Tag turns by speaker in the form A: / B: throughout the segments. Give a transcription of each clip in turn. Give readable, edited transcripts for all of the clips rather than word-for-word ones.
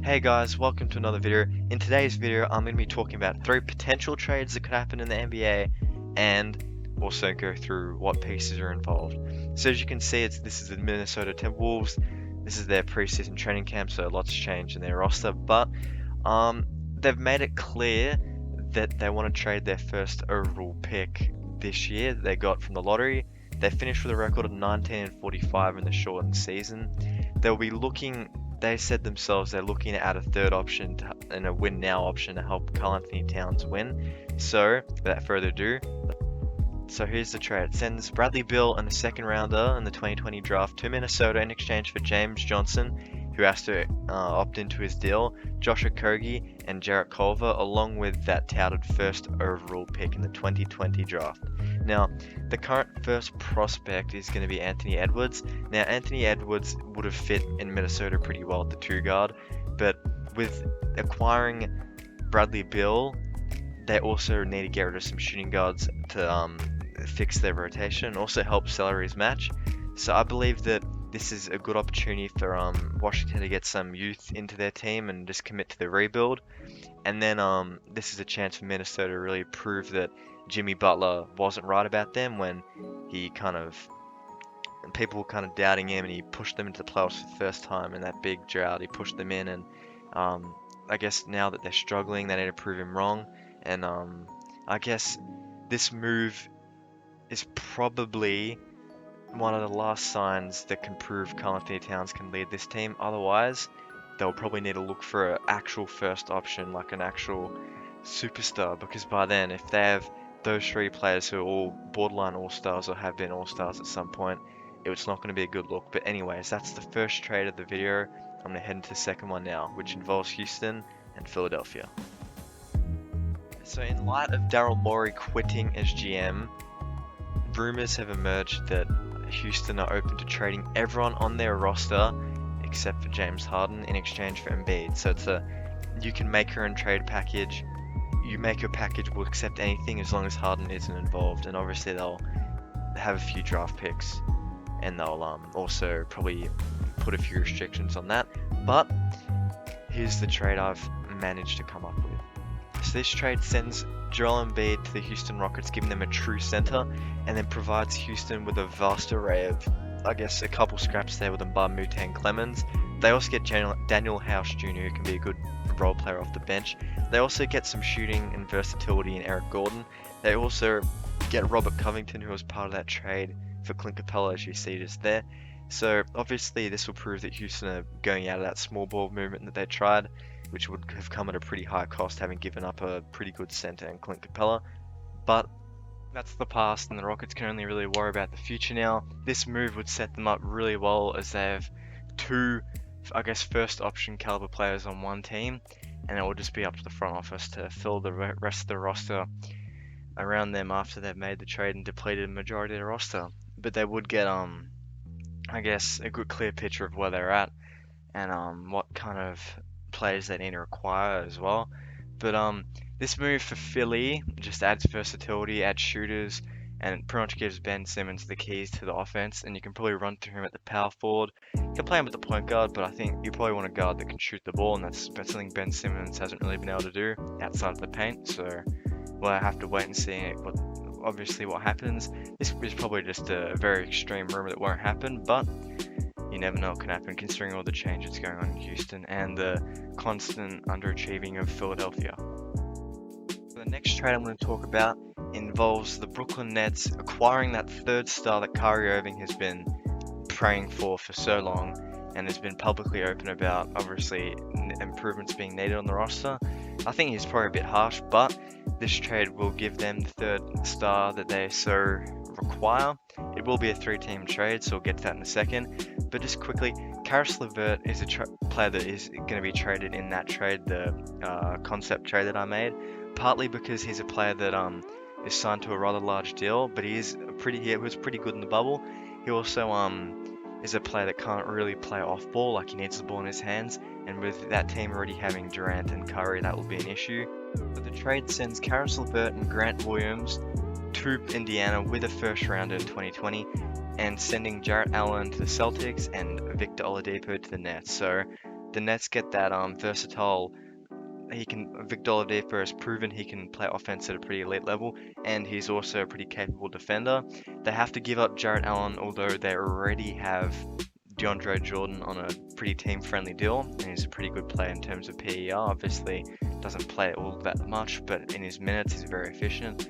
A: Hey guys, welcome to another video. In today's video, I'm going to be talking about 3 potential trades that could happen in the NBA and also go through what pieces are involved. So as you can see, this is the Minnesota Timberwolves. This is their preseason training camp, so lots changed in their roster, but they've made it clear that they want to trade their first overall pick this year that they got from the lottery. They finished with a record of 19-45 in the shortened season. They said themselves they're looking at a third option and a win now option to help Karl-Anthony Towns win. So, without further ado, here's the trade. It sends Bradley Beal and a second rounder in the 2020 draft to Minnesota in exchange for James Johnson, who has to opt into his deal, Josh Okogie, and Jarrett Culver, along with that touted first overall pick in the 2020 draft. Now, the current first prospect is going to be Anthony Edwards. Now, Anthony Edwards would have fit in Minnesota pretty well at the 2 guard, but with acquiring Bradley Beal, they also need to get rid of some shooting guards to fix their rotation and also help salaries match. So I believe that this is a good opportunity for Washington to get some youth into their team and just commit to the rebuild. And then this is a chance for Minnesota to really prove that Jimmy Butler wasn't right about them when people were kind of doubting him, and he pushed them into the playoffs for the first time in that big drought. He pushed them in, and I guess now that they're struggling, they need to prove him wrong. And I guess this move is probably one of the last signs that can prove Karl-Anthony Towns can lead this team. Otherwise, they'll probably need to look for an actual first option, like an actual superstar, because by then, if they have those 3 players who are all borderline all-stars or have been all-stars at some point, it's not going to be a good look. But anyways, that's the first trade of the video. I'm going to head into the second one now, which involves Houston and Philadelphia. So in light of Daryl Morey quitting as GM, rumors have emerged that Houston are open to trading everyone on their roster except for James Harden in exchange for Embiid. So you can make your own trade package. You make your package will accept anything as long as Harden isn't involved, and obviously they'll have a few draft picks, and they'll also probably put a few restrictions on that. But here's the trade I've managed to come up with. So this trade sends Joel Embiid to the Houston Rockets, giving them a true center, and then provides Houston with a vast array of, I guess, a couple scraps there with Mbah Clemens. They also get Daniel House Jr., who can be a good role player off the bench. They also get some shooting and versatility in Eric Gordon. They also get Robert Covington, who was part of that trade for Clint Capella, as you see just there. So obviously this will prove that Houston are going out of that small ball movement that they tried, which would have come at a pretty high cost, having given up a pretty good center in Clint Capella. But that's the past, and the Rockets can only really worry about the future now. This move would set them up really well, as they have 2, I guess, first option caliber players on one team, and it will just be up to the front office to fill the rest of the roster around them after they've made the trade and depleted the majority of their roster. But they would get, I guess, a good clear picture of where they're at and what kind of players they need to acquire as well. But this move for Philly just adds versatility, adds shooters, and pretty much gives Ben Simmons the keys to the offense, and you can probably run through him at the power forward. You can play him at the point guard, but I think you probably want a guard that can shoot the ball, and that's something Ben Simmons hasn't really been able to do outside of the paint. So we'll have to wait and see what happens. This is probably just a very extreme rumor that won't happen, but you never know what can happen considering all the changes going on in Houston and the constant underachieving of Philadelphia. The next trade I'm going to talk about involves the Brooklyn Nets acquiring that 3rd star that Kyrie Irving has been praying for so long and has been publicly open about, obviously, improvements being needed on the roster. I think he's probably a bit harsh, but this trade will give them the 3rd star that they so require. It will be a 3-team trade, so we'll get to that in a second. But just quickly, Caris LeVert is a player that is going to be traded in that trade, the concept trade that I made, partly because he's a player that is signed to a rather large deal, but he was pretty good in the bubble. He also is a player that can't really play off ball, like he needs the ball in his hands, and with that team already having Durant and Curry, that will be an issue. But the trade sends Caris LeVert and Grant Williams to Indiana with a first rounder in 2020, and sending Jarrett Allen to the Celtics and Victor Oladipo to the Nets. So the Nets get that versatile. Victor Oladipo has proven he can play offense at a pretty elite level, and he's also a pretty capable defender. They have to give up Jarrett Allen, although they already have DeAndre Jordan on a pretty team-friendly deal, and he's a pretty good player in terms of PER. Obviously, doesn't play all that much, but in his minutes, he's very efficient.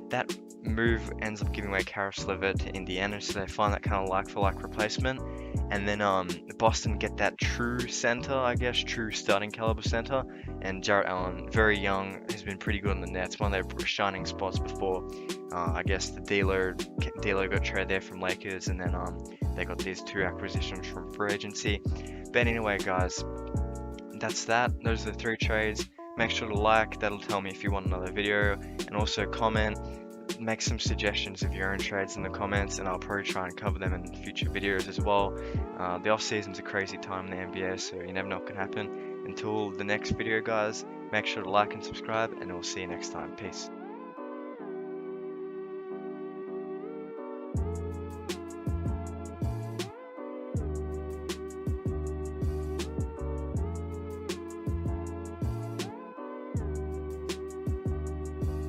A: That move ends up giving away Karis LeVert to Indiana, so they find that kind of like-for-like replacement. And then Boston get that true center, I guess, true starting caliber center. And Jarrett Allen, very young, has been pretty good on the Nets. One of their shining spots before, I guess, the D'Lo got traded there from Lakers, and then they got these two acquisitions from free agency. But anyway, guys, that's that. Those are the 3 trades. Make sure to like. That'll tell me if you want another video, and also comment. Make some suggestions of your own trades in the comments, and I'll probably try and cover them in future videos as well. The off season's a crazy time in the NBA, so you never know what can happen. Until the next video, guys, make sure to like and subscribe, and we'll see you next time. Peace.